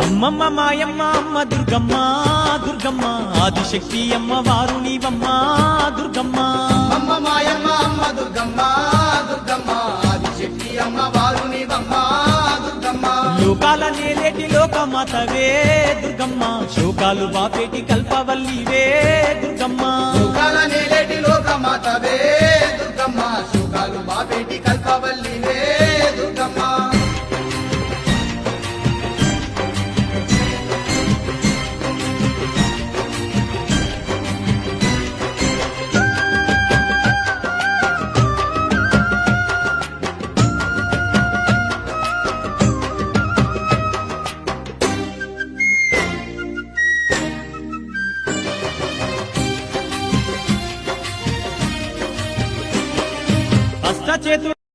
అమ్మమ్మ మాయమ్మ అమ్మ దుర్గమ్మ దుర్గమ్మ ఆదిశక్తి అమ్మ వారు నీవమ్మ దుర్గమ్మ అమ్మ మాయమ్మ అమ్మ దుర్గమ్మ దుర్గమ్మ ఆదిశక్తి అమ్మ వారు నీవమ్మ దుర్గమ్మ లోకాల నేలేటి లోకమాతవే దుర్గమ్మ శోకాలు బాపేటి కల్పవల్లివే దుర్గమ్మ లోకాల నేలేటి లోకమాతవే దుర్గమ్మ శోకాలు బాపేటి కల్పవల్లివే